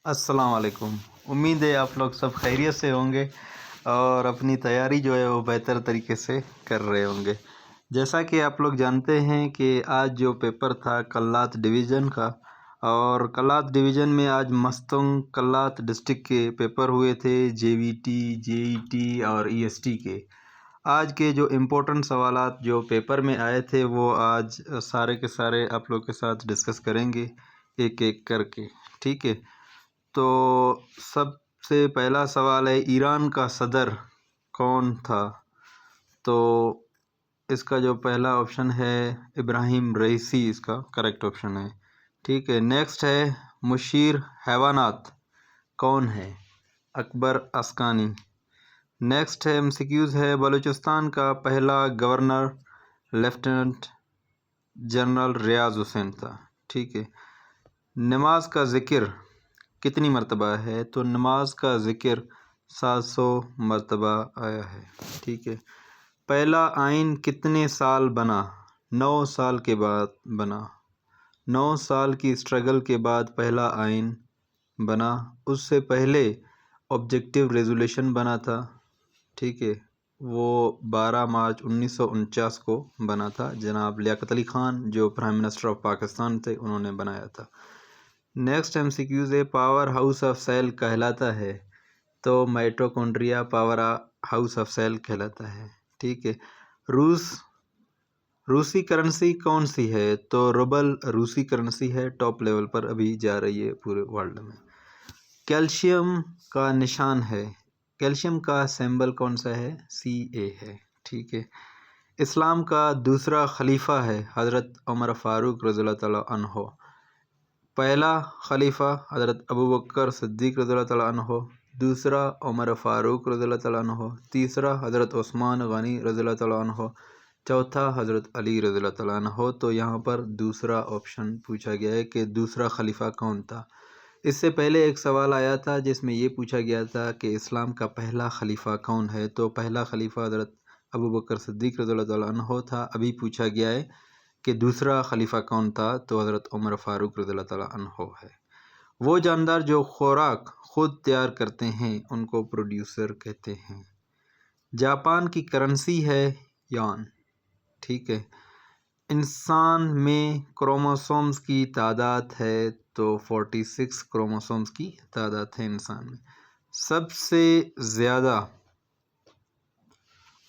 السلام علیکم۔ امید ہے آپ لوگ سب خیریت سے ہوں گے اور اپنی تیاری جو ہے وہ بہتر طریقے سے کر رہے ہوں گے۔ جیسا کہ آپ لوگ جانتے ہیں کہ آج جو پیپر تھا کلات ڈویژن کا، اور کلات ڈویژن میں آج مستنگ کلات ڈسٹرکٹ کے پیپر ہوئے تھے، جے وی ٹی، جے ای ٹی اور ای ایس ٹی کے۔ آج کے جو امپورٹنٹ سوالات جو پیپر میں آئے تھے وہ آج سارے کے سارے آپ لوگ کے ساتھ ڈسکس کریں گے ایک ایک کر کے، ٹھیک ہے؟ تو سب سے پہلا سوال ہے، ایران کا صدر کون تھا؟ تو اس کا جو پہلا آپشن ہے ابراہیم رئیسی، اس کا کریکٹ آپشن ہے، ٹھیک ہے۔ نیکسٹ ہے، مشیر حیوانات کون ہے؟ اکبر اسکانی۔ نیکسٹ ہے ایم سی کیوز ہے، بلوچستان کا پہلا گورنر لیفٹیننٹ جنرل ریاض حسین تھا، ٹھیک ہے۔ نماز کا ذکر کتنی مرتبہ ہے؟ تو نماز کا ذکر 700 مرتبہ آیا ہے، ٹھیک ہے۔ پہلا آئین کتنے سال بنا؟ 9 سال کے بعد بنا۔ 9 سال کی اسٹرگل کے بعد پہلا آئین بنا۔ اس سے پہلے آبجیکٹیو ریزولوشن بنا تھا، ٹھیک ہے، وہ 12 مارچ 1949 کو بنا تھا۔ جناب لیاقت علی خان جو پرائم منسٹر آف پاکستان تھے، انہوں نے بنایا تھا۔ نیکسٹ ایم سی کیوز ہے، پاور ہاؤس آف سیل کہلاتا ہے؟ تو mitochondria power house of cell کہلاتا ہے، ٹھیک ہے۔ روسی کرنسی کون سی ہے؟ تو روبل روسی کرنسی ہے، ٹاپ لیول پر ابھی جا رہی ہے پورے ورلڈ میں۔ کیلشیم کا نشان ہے، کیلشیم کا سمبل کون سا ہے؟ CA ہے، ٹھیک ہے۔ اسلام کا دوسرا خلیفہ ہے حضرت عمر فاروق رضی اللہ تعالیٰ عنہ۔ پہلا خلیفہ حضرت ابوبکر صدیق رضی اللہ تعالیٰ عنہ، دوسرا عمر فاروق رضی اللہ تعالیٰ عنہ، تیسرا حضرت عثمان غنی رضی اللہ تعالیٰ عنہ، چوتھا حضرت علی رضی اللہ تعالیٰ عنہ۔ تو یہاں پر دوسرا آپشن پوچھا گیا ہے کہ دوسرا خلیفہ کون تھا۔ اس سے پہلے ایک سوال آیا تھا جس میں یہ پوچھا گیا تھا کہ اسلام کا پہلا خلیفہ کون ہے؟ تو پہلا خلیفہ حضرت ابوبکر صدیق رضی اللہ تعالیٰ عنہ تھا۔ ابھی پوچھا گیا ہے کہ دوسرا خلیفہ کون تھا؟ تو حضرت عمر فاروق رضی اللہ تعالیٰ عنہ ہے۔ وہ جاندار جو خوراک خود تیار کرتے ہیں ان کو پروڈیوسر کہتے ہیں۔ جاپان کی کرنسی ہے یان، ٹھیک ہے۔ انسان میں کروموسومز کی تعداد ہے تو 46 کروموسومز کی تعداد ہے انسان میں۔ سب سے زیادہ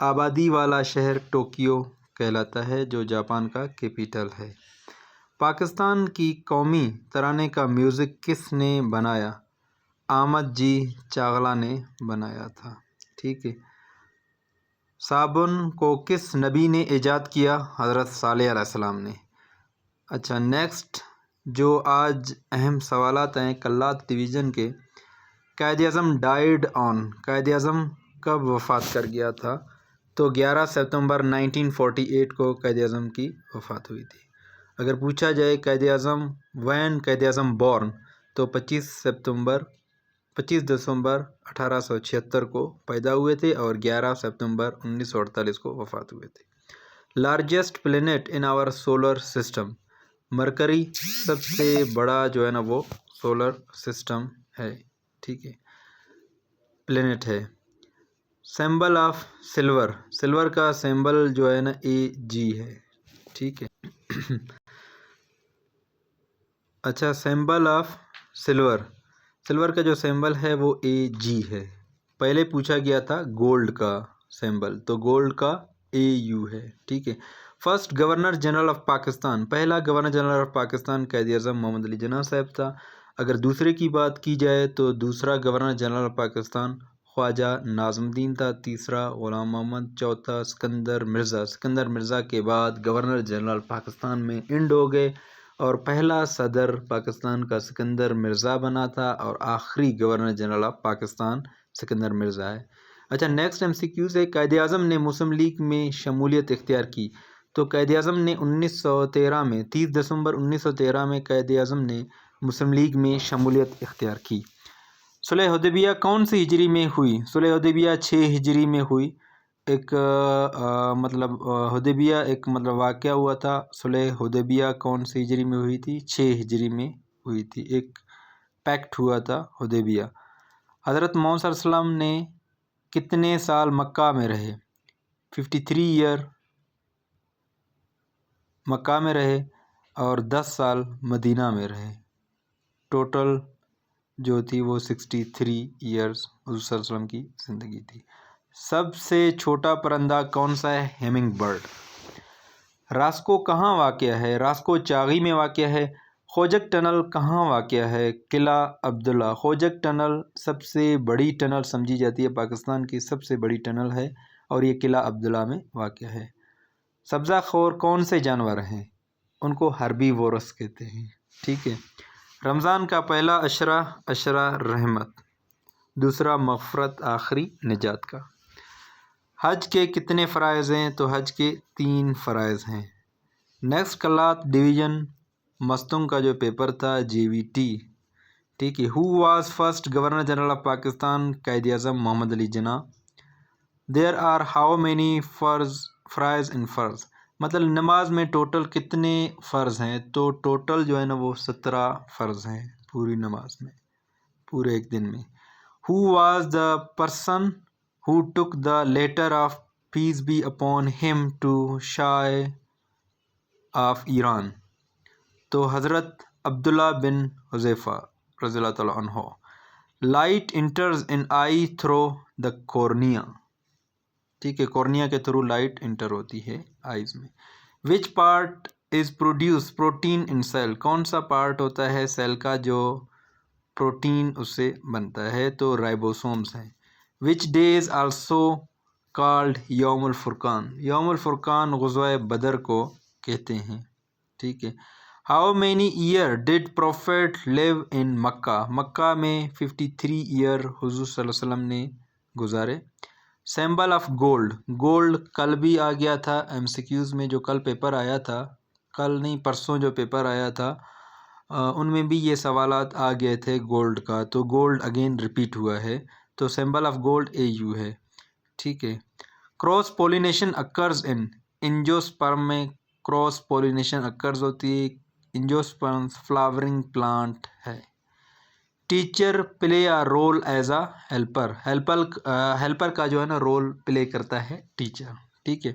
آبادی والا شہر ٹوکیو کہلاتا ہے جو جاپان کا کیپیٹل ہے۔ پاکستان کی قومی ترانے کا میوزک کس نے بنایا؟ احمد جی چاغلا نے بنایا تھا، ٹھیک ہے۔ صابن کو کس نبی نے ایجاد کیا؟ حضرت صالح علیہ السلام نے۔ اچھا، نیکسٹ جو آج اہم سوالات ہیں کلات ڈویژن کے، قائد اعظم ڈائیڈ آن، قائد اعظم کب وفات کر گیا تھا؟ تو 11 ستمبر 1948 کو قائد اعظم کی وفات ہوئی تھی۔ اگر پوچھا جائے قائد اعظم وین قائد اعظم بورن، تو 25 دسمبر 1876 کو پیدا ہوئے تھے اور 11 ستمبر 1948 کو وفات ہوئے تھے۔ Largest planet in our solar system, Mercury سب سے بڑا جو ہے نا وہ سولر سسٹم ہے، ٹھیک ہے، پلینٹ ہے۔ سمبل آف سلور، سلور کا سمبل جو ہے نا AG ہے، ٹھیک ہے۔ اچھا، سمبل آف سلور، سلور کا جو سمبل ہے وہ AG ہے۔ پہلے پوچھا گیا تھا گولڈ کا سمبل، تو گولڈ کا AU ہے، ٹھیک ہے۔ First governor general of Pakistan, پہلا governor general of Pakistan Quaid Azam محمد علی جناح صاحب تھا۔ اگر دوسرے کی بات کی جائے تو دوسرا گورنر جنرل آف پاکستان خواجہ ناظم الدین تھا، تیسرا غلام محمد، چوتھا سکندر مرزا۔ سکندر مرزا کے بعد گورنر جنرل پاکستان میں اینڈ ہو گئے اور پہلا صدر پاکستان کا سکندر مرزا بنا تھا اور آخری governor general of Pakistan Sikandar Mirza ہے۔ اچھا، نیکسٹ ایم سی کیو سے، قائد اعظم نے مسلم لیگ میں شمولیت اختیار کی؟ تو قائد اعظم نے 1913 میں 30 دسمبر 1913 میں قائد اعظم نے مسلم لیگ میں شمولیت اختیار کی۔ صلح حدیبیہ کون سی ہجری میں ہوئی؟ صلح حدیبیہ 6 ہجری میں ہوئی۔ ایک حدیبیہ ایک واقعہ ہوا تھا۔ صلح حدیبیہ کون سی ہجری میں ہوئی تھی؟ 6 ہجری میں ہوئی تھی، ایک پیکٹ ہوا تھا حدیبیہ۔ حضرت محمد صلی اللہ علیہ وسلم نے کتنے سال مکہ میں رہے؟ 53 ایئر مکہ میں رہے اور 10 سال مدینہ میں رہے۔ ٹوٹل جو تھی وہ 63 ایئرز حضور صلی اللہ علیہ وسلم کی زندگی تھی۔ سب سے چھوٹا پرندہ کون سا ہے؟ Hemming bird. راسکو کہاں واقع ہے؟ راسکو چاغی میں واقع ہے۔ خوجک ٹنل کہاں واقع ہے؟ قلعہ عبداللہ۔ خوجک ٹنل سب سے بڑی ٹنل سمجھی جاتی ہے، پاکستان کی سب سے بڑی ٹنل ہے اور یہ قلعہ عبداللہ میں واقع ہے۔ سبزہ خور کون سے جانور ہیں؟ ان کو ہربی وورس کہتے ہیں، ٹھیک ہے۔ رمضان کا پہلا عشرہ رحمت، دوسرا مغفرت، آخری نجات کا۔ حج کے کتنے فرائض ہیں؟ تو حج کے 3 فرائض ہیں۔ نیکسٹ کلات ڈویژن مستنگ کا جو پیپر تھا JVT، ٹھیک ہے۔ Who was first governor general of Pakistan? Quaid Azam Muhammad Ali Jinnah. There are how many فرائض ان فرض؟ مطلب نماز میں ٹوٹل کتنے فرض ہیں؟ تو ٹوٹل جو ہے نا وہ 17 فرض ہیں پوری نماز میں، پورے ایک دن میں۔ Who was the person who took the letter of peace be upon him to Shah of Iran؟ تو حضرت عبداللہ بن حذیفہ رضی اللہ تعالیٰ عنہ۔ Light enters in I through the cornea, ٹھیک ہے، کورنیا کے تھرو لائٹ انٹر ہوتی ہے آئیز میں۔ Which part is produce protein in cell? کون سا پارٹ ہوتا ہے سیل کا جو پروٹین اس سے بنتا ہے؟ تو رائبوسومز ہیں۔ وچ ڈے از آلسو کالڈ یوم الفرقان؟ یوم الفرقان غزوہ بدر کو کہتے ہیں، ٹھیک ہے۔ ہاؤ مینی ایئر ڈڈ پروفیٹ لیو ان مکہ؟ مکہ میں 53 ایئر حضور صلی اللہ علیہ وسلم نے گزارے۔ Symbol of gold? گولڈ کل بھی آ گیا تھا MCQs میں، جو کل پیپر آیا تھا، کل نہیں پرسوں جو پیپر آیا تھا ان میں بھی یہ سوالات آ گئے تھے گولڈ کا، تو گولڈ اگین ریپیٹ ہوا ہے، تو سمبل آف گولڈ AU ہے، ٹھیک ہے۔ Cross pollination occurs in? Angiosperm میں کراس پولینیشن اکرز ہوتی ہے۔ انجوسپرم فلاورنگ پلانٹ ہے۔ Teacher play a role as a helper? Helper کا جو ہے نا رول پلے کرتا ہے ٹیچر، ٹھیک ہے۔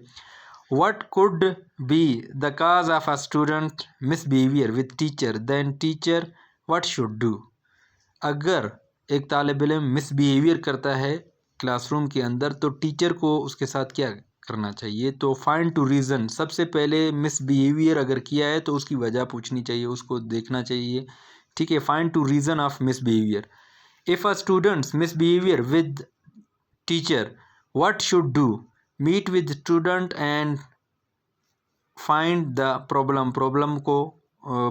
What could be the cause of a student misbehaviour with teacher then teacher what should do? اگر ایک طالب علم مس بیہیویئر کرتا ہے کلاس روم کے اندر تو ٹیچر کو اس کے ساتھ کیا کرنا چاہیے؟ تو فائنڈ ٹو ریزن، سب سے پہلے مس بیہیویئر اگر کیا ہے تو اس کی وجہ پوچھنی چاہیے، اس کو دیکھنا چاہیے، ٹھیک ہے۔ Find to reason of misbehaviour. If a students misbehaviour with teacher what should do? Meet with student and find the problem کو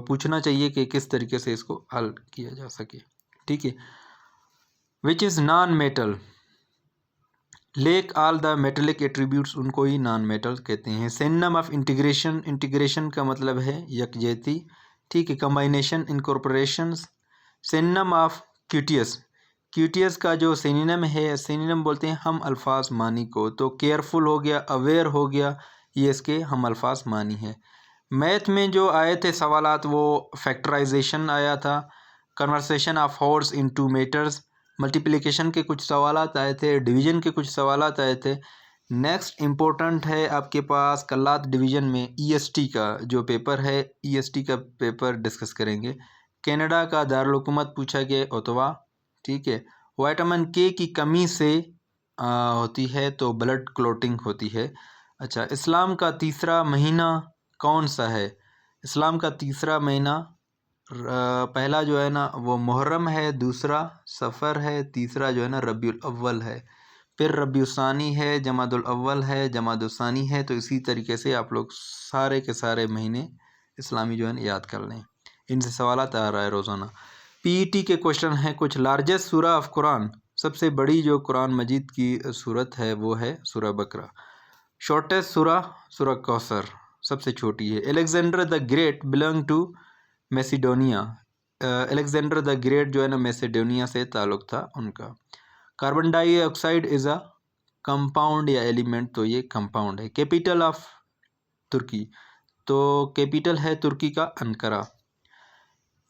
پوچھنا چاہیے کہ کس طریقے سے اس کو حل کیا جا سکے، ٹھیک ہے۔ وچ از نان میٹل؟ لیک آل دا میٹلک ایٹریبیوٹس، ان کو ہی نان میٹل کہتے ہیں۔ سینم آف انٹیگریشن؟ انٹیگریشن کا مطلب ہے یکجہتی، ٹھیک ہے، کمبائنیشن، انکورپوریشنز۔ سینم آف کیوٹیس؟ کیوٹیس کا جو سینینم ہے، سینینم بولتے ہیں ہم الفاظ معنی کو، تو کیئرفل ہو گیا، اویئر ہو گیا، یہ اس کے ہم الفاظ معنی ہے۔ میتھ میں جو آئے تھے سوالات وہ فیکٹرائزیشن آیا تھا، conversation of horse in 2 metres, multiplication کے کچھ سوالات آئے تھے، ڈویژن کے کچھ سوالات آئے تھے۔ نیکسٹ امپورٹنٹ ہے آپ کے پاس کلات ڈویژن میں EST کا جو پیپر ہے، EST کا پیپر ڈسکس کریں گے۔ کینیڈا کا دارالحکومت پوچھا گیا اوتوا، ٹھیک ہے۔ وائٹامن K کی کمی سے ہوتی ہے تو بلڈ کلوٹنگ ہوتی ہے۔ اچھا، اسلام کا تیسرا مہینہ کون سا ہے؟ اسلام کا تیسرا مہینہ پہلا جو ہے نا وہ محرم ہے، دوسرا صفر ہے، تیسرا جو ہے نا ربیع الاول ہے، پھر ربیع الثانی ہے، جمادی الاول ہے، جمادی الثانی ہے، تو اسی طریقے سے آپ لوگ سارے کے سارے مہینے اسلامی جو ہے نا یاد کر لیں، ان سے سوالات آ رہا ہے روزانہ۔ PET کے کوشچن ہیں کچھ۔ لارجسٹ سورہ آف قرآن؟ سب سے بڑی جو قرآن مجید کی صورت ہے وہ ہے سورہ بقرہ۔ شارٹیسٹ سورہ کوثر سب سے چھوٹی ہے۔ Alexander the great belong to Macedonia? Alexander the great جو ہے نا میسیڈونیا سے تعلق تھا ان کا۔ Carbon dioxide is a compound یا ایلیمنٹ؟ تو یہ کمپاؤنڈ ہے۔ Capital of Turkey? تو کیپیٹل ہے ترکی کا انقرہ۔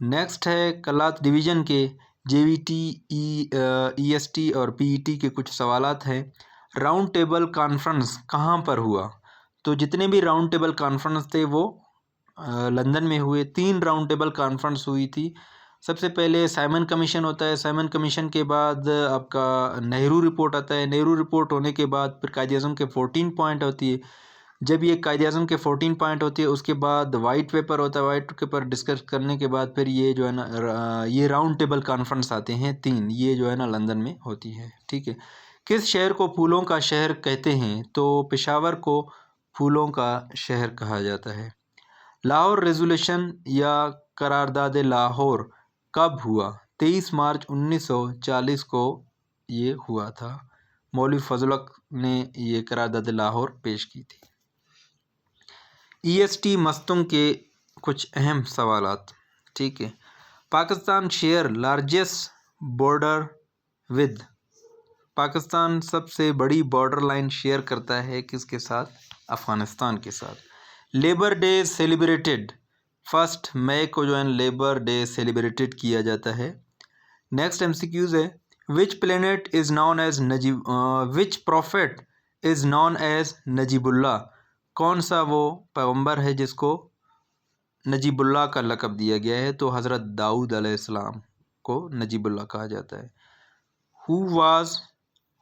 نیکسٹ ہے کلات ڈویژن کے JVT EST اور PET کے کچھ سوالات ہیں۔ راؤنڈ ٹیبل کانفرنس کہاں پر ہوا؟ تو جتنے بھی راؤنڈ ٹیبل کانفرنس تھے وہ لندن میں ہوئے۔ 3 راؤنڈ ٹیبل کانفرنس ہوئی تھی۔ سب سے پہلے سائمن کمیشن ہوتا ہے، سائمن کمیشن کے بعد آپ کا نہرو رپورٹ آتا ہے، نہرو رپورٹ ہونے کے بعد پھر قائد اعظم کے 14 پوائنٹ ہوتی ہے۔ جب یہ قائد اعظم کے 14 پوائنٹ ہوتی ہے اس کے بعد وائٹ پیپر ہوتا ہے، وائٹ پیپر ڈسکس کرنے کے بعد پھر یہ جو ہے نا یہ راؤنڈ ٹیبل کانفرنس آتے ہیں 3، یہ جو ہے نا لندن میں ہوتی ہے، ٹھیک ہے۔ کس شہر کو پھولوں کا شہر کہتے ہیں؟ تو پشاور کو پھولوں کا شہر کہا جاتا ہے۔ لاہور ریزولوشن یا قرارداد لاہور کب ہوا؟ 23 مارچ 1940 کو یہ ہوا تھا۔ مولوی فضل الحق نے یہ قرارداد لاہور پیش کی تھی۔ EST مستنگ کے کچھ اہم سوالات، ٹھیک ہے۔ Pakistan share largest border with, Pakistan سب سے بڑی بارڈر لائن شیئر کرتا ہے کس کے ساتھ؟ افغانستان کے ساتھ۔ لیبر ڈے سیلیبریٹڈ، 1 مئی کو جو ہے لیبر ڈے سیلیبریٹڈ کیا جاتا ہے۔ نیکسٹ MCQs ہے، which planet is known as Najib, which prophet is known as Najib Allah, کون سا وہ پیغمبر ہے جس کو نجیب اللہ کا لقب دیا گیا ہے؟ تو حضرت داؤد علیہ السلام کو نجیب اللہ کہا جاتا ہے۔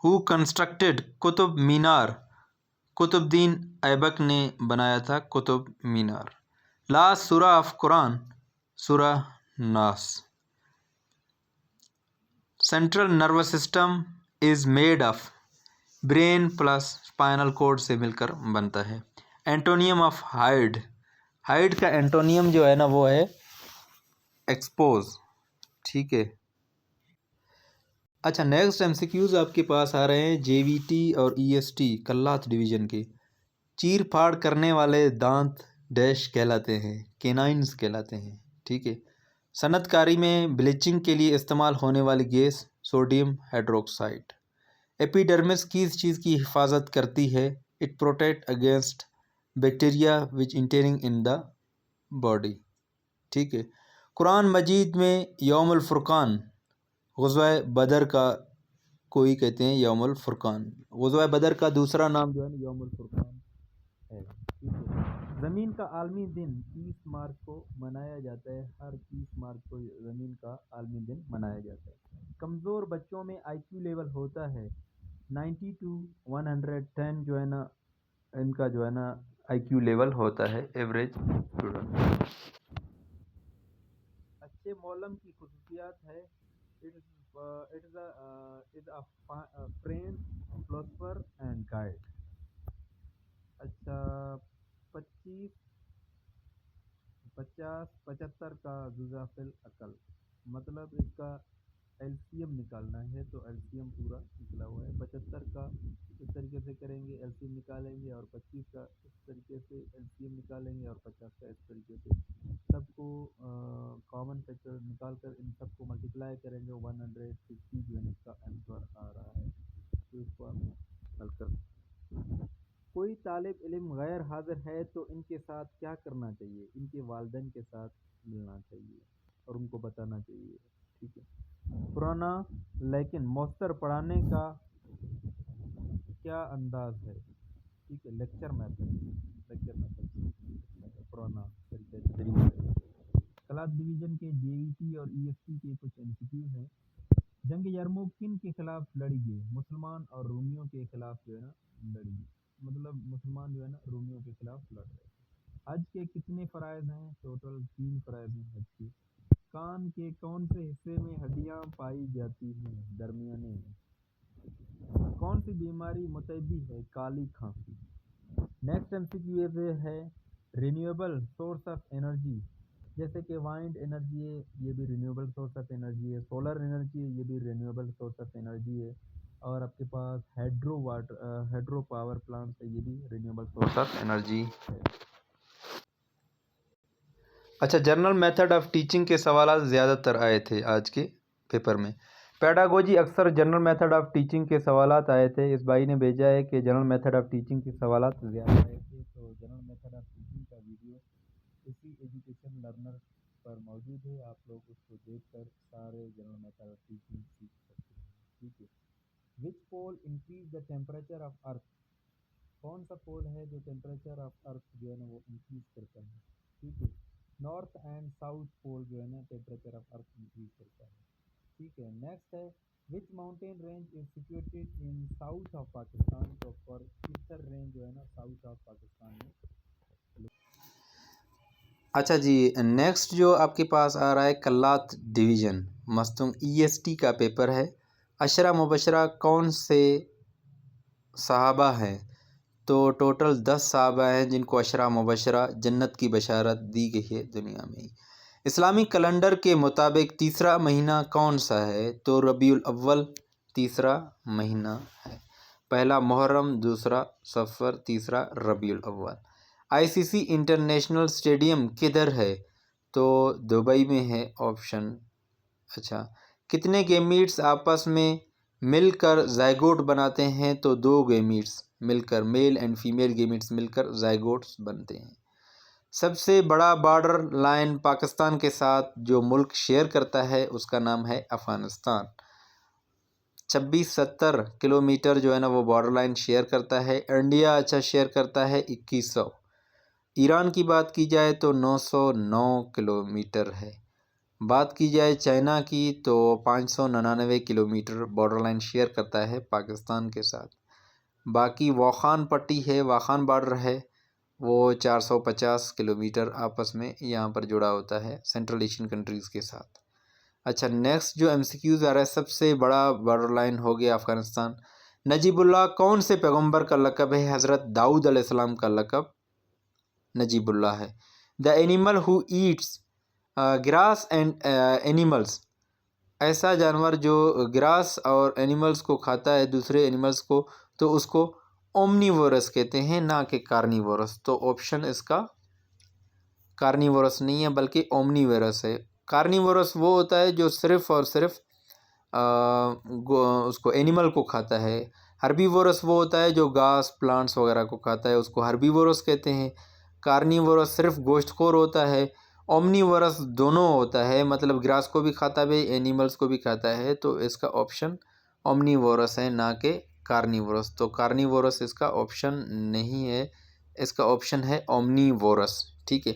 ہو کنسٹرکٹڈ قطب مینار، قطب الدین ایبک نے بنایا تھا Qutub Minar. Last surah of Quran, surah Naas. Central nervous system is made of, brain plus spinal cord سے مل کر بنتا ہے۔ اینٹونیم آف ہائڈ، ہائڈ کا اینٹونیم جو ہے نا وہ ہے ایکسپوز، ٹھیک ہے۔ اچھا نیکسٹ MCQs آپ کے پاس آ رہے ہیں JVT اور EST کلات ڈویژن کے۔ چیر پھاڑ کرنے والے دانت ڈیش کہلاتے ہیں؟ کینائنز کہلاتے ہیں، ٹھیک ہے۔ صنعت کاری میں بلیچنگ کے لیے استعمال ہونے والی گیس سوڈیم ہائیڈروکسائڈ۔ ایپیڈرمس کس چیز کی حفاظت کرتی ہے؟ It protect against bacteria which entering in the body, ٹھیک ہے۔ قرآن مجید میں یوم الفرقان، غزوہ بدر کا کوئی کہتے ہیں یوم الفرقان، غزوہ بدر کا دوسرا نام جو ہے نا یوم الفرقان ہے، ٹھیک ہے۔ زمین کا عالمی دن 30 مارچ کو منایا جاتا ہے، ہر 30 مارچ کو زمین کا عالمی دن منایا جاتا ہے۔ کمزور بچوں میں IQ لیول ہوتا ہے 90 to 110 جو ہے نا ان کا جو ہے نا IQ لیول ہوتا ہے ایوریج اسٹوڈنٹ۔ اچھے مولم کی خصوصیات ہے it is a friend, philosopher and guide۔ اچھا 50 کا جزء فی العقل، مطلب اس کا LCM نکالنا ہے تو LCM پورا نکلا ہوا ہے۔ 75 کا اس طریقے سے کریں گے LCM نکالیں گے، اور 25 کا اس طریقے سے LCM نکالیں گے، اور 50 کا اس طریقے سے سب کو کامن فیکٹر نکال کر ان سب کو ملٹیپلائی کریں گے 150 جو ہے اس کا آنسر آ رہا ہے، تو اس کو ہم حل کر سکتے ہیں۔ کوئی طالب علم غیر حاضر ہے تو ان کے ساتھ کیا کرنا چاہیے؟ ان کے والدین کے ساتھ ملنا چاہیے اور ان کو بتانا چاہیے، ٹھیک ہے۔ پرانا لیکن مؤثر پڑھانے کا کیا انداز ہے؟ ٹھیک ہے، لیکچر میتھڈ پرانا طریقہ ہے۔ کلات ڈویژن کے JVT اور EST کے کچھ MCQ ہیں۔ جنگ یرموک کن کے خلاف لڑی گئی؟ مسلمان اور رومیوں کے خلاف جو ہے نا لڑی گئی، مطلب مسلمان جو ہے نا رومیوں کے خلاف لڑ رہے تھے۔ حج کے کتنے فرائض ہیں؟ ٹوٹل 3 فرائض ہیں حج کے۔ کان کے کون سے حصے میں ہڈیاں پائی جاتی ہیں؟ درمیانے میں۔ کون سی بیماری متعدی ہے؟ کالی کھانسی۔ نیکسٹ MCQ ہے رینیویبل سورس آف انرجی، جیسے کہ وائنڈ انرجی ہے یہ بھی رینیویبل سورس آف انرجی ہے، سولر انرجی ہے یہ بھی رینیویبل سورس آف انرجی ہے، اور آپ کے پاس ہیڈرو پاور پلانٹ ہے یہ بھی رینیویبل سورس آف انرجی ہے۔ اچھا جنرل میتھڈ آف ٹیچنگ کے سوالات زیادہ تر آئے تھے آج کے پیپر میں۔ پیڈاگوجی اکثر جنرل میتھڈ آف ٹیچنگ کے سوالات آئے تھے، اس بھائی نے بھیجا ہے کہ جنرل میتھڈ آف ٹیچنگ کے سوالات زیادہ آئے تھے، تو جنرل میتھڈ آف ٹیچنگ کا ویڈیو اسی ایجوکیشن لرنر پر موجود ہے، آپ لوگ اس کو دیکھ کر سارے جنرل میتھمیٹکس سیکھ سکتے ہیں، ٹھیک ہے۔ Which pole increase the temperature of earth, کون سا پول ہے جو ٹیمپریچر آف ارتھ جو ہے نا وہ انکریز کرتا ہے، ٹھیک ہے۔ نارتھ اینڈ ساؤتھ پول جو ہے نا ٹیمپریچر آف ارتھ انکریز کرتا ہے، ٹھیک ہے۔ نیکسٹ ہے which mountain range is situated in south of Pakistan, تو پر کتر رینج جو ہے نا ساؤتھ آف پاکستان میں۔ اچھا جی، نیکسٹ جو آپ کے پاس آ رہا ہے کلات ڈویژن مستنگ EST کا پیپر ہے۔ عشرہ مبشرہ کون سے صحابہ ہیں؟ تو ٹوٹل 10 صحابہ ہیں جن کو عشرہ مبشرہ جنت کی بشارت دی گئی ہے دنیا میں۔ اسلامی کیلنڈر کے مطابق تیسرا مہینہ کون سا ہے؟ تو ربیع الاول تیسرا مہینہ ہے، پہلا محرم، دوسرا صفر، تیسرا ربیع الاول۔ ICC انٹرنیشنل اسٹیڈیم کدھر ہے؟ تو دبئی میں ہے آپشن۔ اچھا، کتنے گیمیٹس آپس میں مل کر زائگوٹ بناتے ہیں؟ تو 2 گیمیٹس مل کر، میل اینڈ فیمیل گیمیٹس مل کر زائگوٹس بنتے ہیں۔ سب سے بڑا بارڈر لائن پاکستان کے ساتھ جو ملک شیئر کرتا ہے اس کا نام ہے افغانستان۔ 2670 کلومیٹر جو ہے نا وہ بارڈر لائن شیئر کرتا ہے۔ انڈیا اچھا شیئر کرتا ہے 2100۔ ایران کی بات کی جائے تو 909 کلومیٹر ہے۔ بات کی جائے چائنا کی تو 599 کلومیٹر بارڈر لائن شیئر کرتا ہے پاکستان کے ساتھ۔ باقی واخان پٹی ہے، واخان بارڈر ہے، وہ 450 کلومیٹر آپس میں یہاں پر جڑا ہوتا ہے سینٹرل ایشین کنٹریز کے ساتھ۔ اچھا، نیکسٹ جو MCQs آ رہا ہے، سب سے بڑا بارڈر لائن ہو گیا افغانستان۔ نجیب اللہ کون سے پیغمبر کا لقب ہے؟ حضرت داؤد علیہ السلام کا لقب نجیب اللہ ہے۔ The animal who eats grass and animals, ایسا جانور جو گراس اور اینیملس کو کھاتا ہے، دوسرے اینیملس کو، تو اس کو اومنیورس کہتے ہیں، نہ کہ کارنیورس۔ تو آپشن اس کا کارنیورس نہیں ہے بلکہ اومنیورس ہے۔ کارنیورس وہ ہوتا ہے جو صرف اور صرف اس کو اینیمل کو کھاتا ہے۔ ہربیورس وہ ہوتا ہے جو گھاس پلانٹس وغیرہ کو کھاتا ہے، اس کو ہربیورس کہتے ہیں۔ کارنیورس صرف گوشت خور ہوتا ہے۔ اومنیورس دونوں ہوتا ہے، مطلب گراس کو بھی کھاتا ہے، اینیملس کو بھی کھاتا ہے، تو اس کا آپشن اومنیورس ہے نہ کہ کارنیورس۔ تو کارنیورس اس کا آپشن نہیں ہے، اس کا آپشن ہے اومنیورس، ٹھیک ہے۔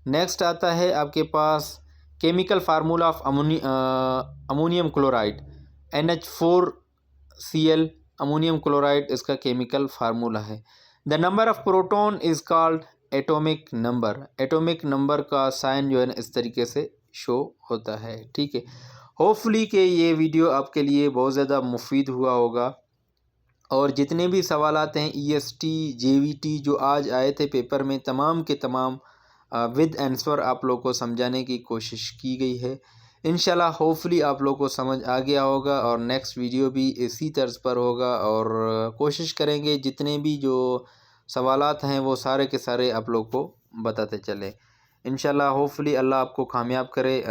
نیکسٹ آتا ہے آپ کے پاس chemical formula of ammonium chloride, NH4Cl ammonium chloride اس کا کیمیکل فارمولا ہے۔ The number of proton is called atomic number, atomic number کا سائن جو ہے نا اس طریقے سے شو ہوتا ہے، ٹھیک ہے۔ ہوپفلی کہ یہ ویڈیو آپ کے لیے بہت زیادہ مفید ہوا ہوگا، اور جتنے بھی سوالات ہیں EST JVT جو آج آئے تھے پیپر میں، تمام کے تمام ود آنسر آپ لوگ کو سمجھانے کی کوشش کی گئی ہے۔ انشاءاللہ ہوپفلی آپ لوگ کو سمجھ آ گیا ہوگا، اور نیکسٹ ویڈیو بھی اسی طرز پر ہوگا، اور کوشش کریں گے جتنے بھی جو سوالات ہیں وہ سارے کے سارے آپ لوگ کو بتاتے چلیں انشاءاللہ۔ ہوپفلی اللہ آپ کو کامیاب کرے،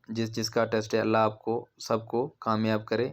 جس کا ٹیسٹ ہے اللہ آپ کو سب کو کامیاب کرے۔